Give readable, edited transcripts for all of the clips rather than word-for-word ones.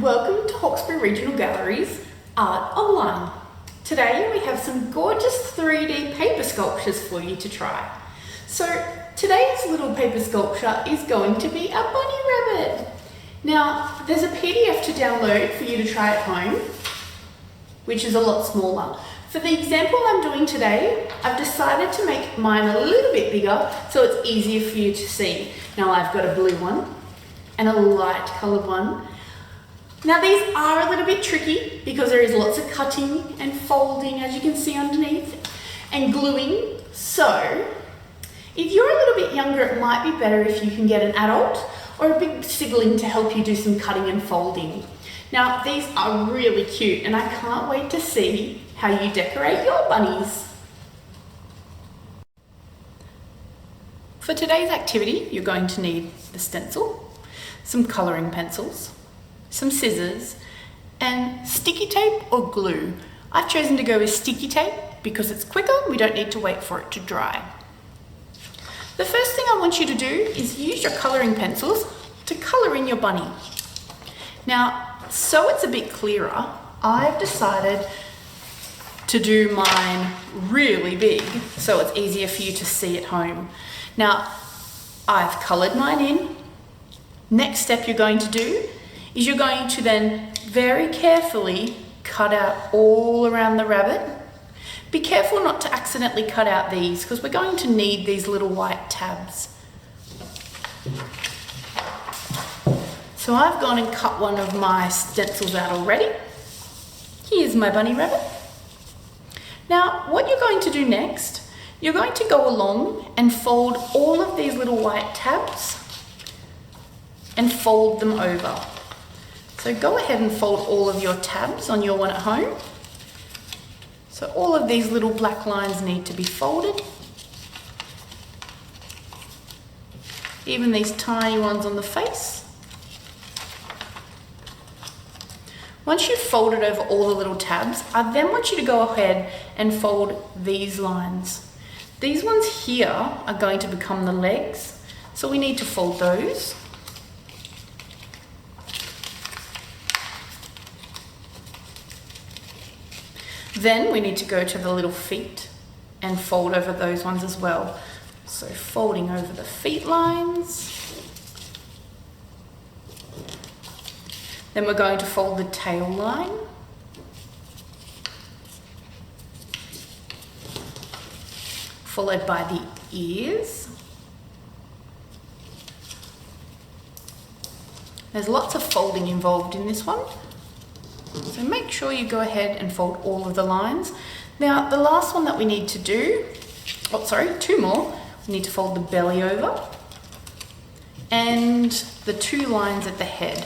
welcome to Hawkesbury Regional Gallery's Art Online. Today we have some gorgeous 3D paper sculptures for you to try. So today's little paper sculpture is going to be a bunny rabbit. Now there's a PDF to download for you to try at home, which is a lot smaller. For the example I'm doing today, I've decided to make mine a little bit bigger so it's easier for you to see. Now I've got a blue one and a light coloured one. Now these are a little bit tricky because there is lots of cutting and folding, as you can see underneath, and gluing. So if you're a little bit younger, it might be better if you can get an adult or a big sibling to help you do some cutting and folding. Now these are really cute and I can't wait to see how you decorate your bunnies. For today's activity, you're going to need the stencil, some colouring pencils, some scissors, and sticky tape or glue. I've chosen to go with sticky tape because it's quicker, we don't need to wait for it to dry. The first thing I want you to do is use your colouring pencils to colour in your bunny. Now, so it's a bit clearer, I've decided to do mine really big so it's easier for you to see at home. Now, I've coloured mine in. Next step you're going to do is you're going to then very carefully cut out all around the rabbit. Be careful not to accidentally cut out these because we're going to need these little white tabs. So I've gone and cut one of my stencils out already. Here's my bunny rabbit. Now what you're going to do next, you're going to go along and fold all of these little white tabs and fold them over. So go ahead and fold all of your tabs on your one at home. So all of these little black lines need to be folded. Even these tiny ones on the face. Once you've folded over all the little tabs, I then want you to go ahead and fold these lines. These ones here are going to become the legs, so we need to fold those. Then we need to go to the little feet and fold over those ones as well. So folding over the feet lines. Then we're going to fold the tail line. Followed by the ears. There's lots of folding involved in this one. So make sure you go ahead and fold all of the lines. Now the last one that we need to do, two more. We need to fold the belly over and the two lines at the head.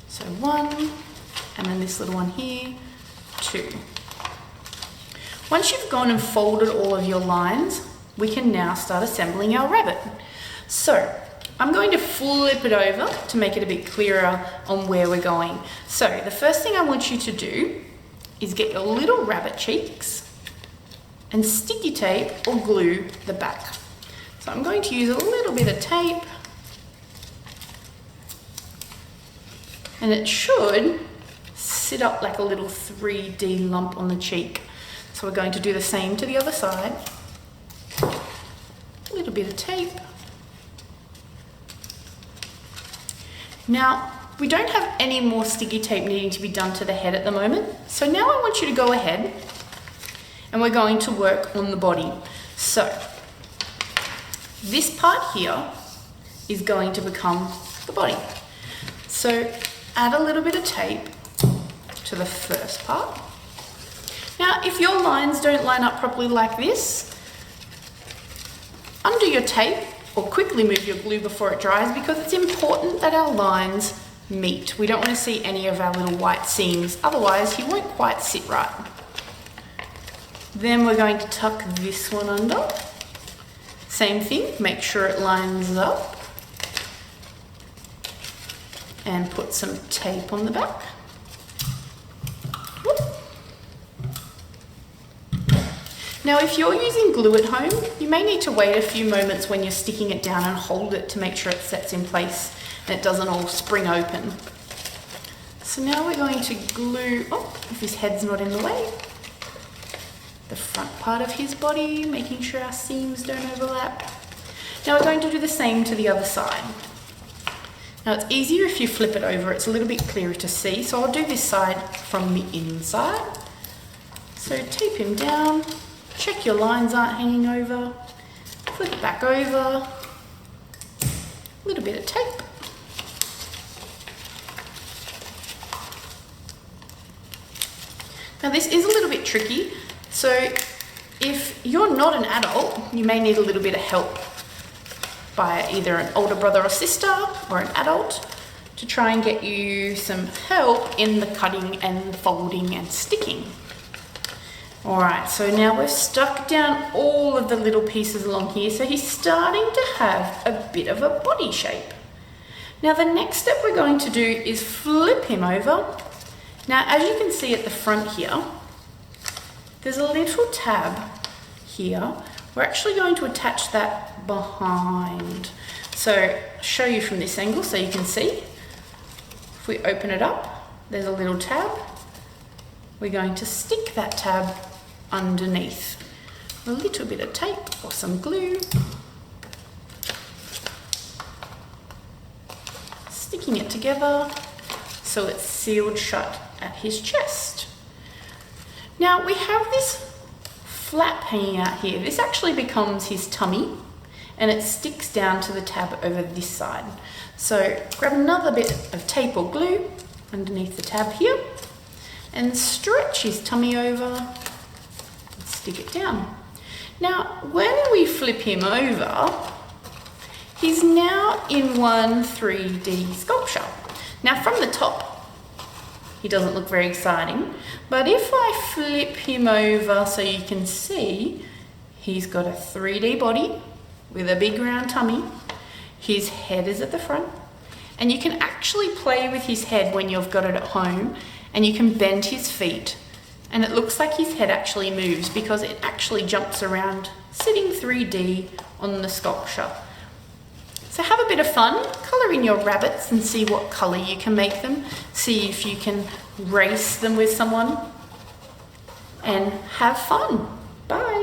So one, and then this little one here, two. Once you've gone and folded all of your lines, we can now start assembling our rabbit. So I'm going to flip it over to make it a bit clearer on where we're going. So the first thing I want you to do is get your little rabbit cheeks and sticky tape or glue the back. So I'm going to use a little bit of tape and it should sit up like a little 3D lump on the cheek. So we're going to do the same to the other side. A little bit of tape. Now, we don't have any more sticky tape needing to be done to the head at the moment. So now I want you to go ahead and we're going to work on the body. So this part here is going to become the body. So add a little bit of tape to the first part. Now, if your lines don't line up properly like this, undo your tape or quickly move your glue before it dries because it's important that our lines meet. We don't want to see any of our little white seams, otherwise he won't quite sit right. Then we're going to tuck this one under. Same thing, make sure it lines up. And put some tape on the back. Whoop. Now if you're using glue at home, you may need to wait a few moments when you're sticking it down and hold it to make sure it sets in place and it doesn't all spring open. So now we're going to glue, if his head's not in the way, the front part of his body, making sure our seams don't overlap. Now we're going to do the same to the other side. Now it's easier if you flip it over, it's a little bit clearer to see. So I'll do this side from the inside. So tape him down, check your lines aren't hanging over, flip it back over, a little bit of tape. Now this is a little bit tricky, so if you're not an adult, you may need a little bit of help by either an older brother or sister or an adult to try and get you some help in the cutting and folding and sticking. Alright, so now we've stuck down all of the little pieces along here, so he's starting to have a bit of a body shape. Now the next step we're going to do is flip him over. Now as you can see at the front here, there's a little tab here. We're actually going to attach that behind. So I'll show you from this angle so you can see. If we open it up, there's a little tab. We're going to stick that tab underneath. A little bit of tape or some glue. Sticking it together so it's sealed shut at his chest. Now we have this flap hanging out here. This actually becomes his tummy and it sticks down to the tab over this side. So grab another bit of tape or glue underneath the tab here and stretch his tummy over and stick it down. Now when we flip him over, he's now in one 3D sculpture. Now from the top, he doesn't look very exciting, but if I flip him over so you can see, he's got a 3D body with a big round tummy. His head is at the front, and you can actually play with his head when you've got it at home, and you can bend his feet, and it looks like his head actually moves because it actually jumps around sitting 3D on the sculpture. So have a bit of fun, colour in your rabbits and see what colour you can make them. See if you can race them with someone and have fun. Bye.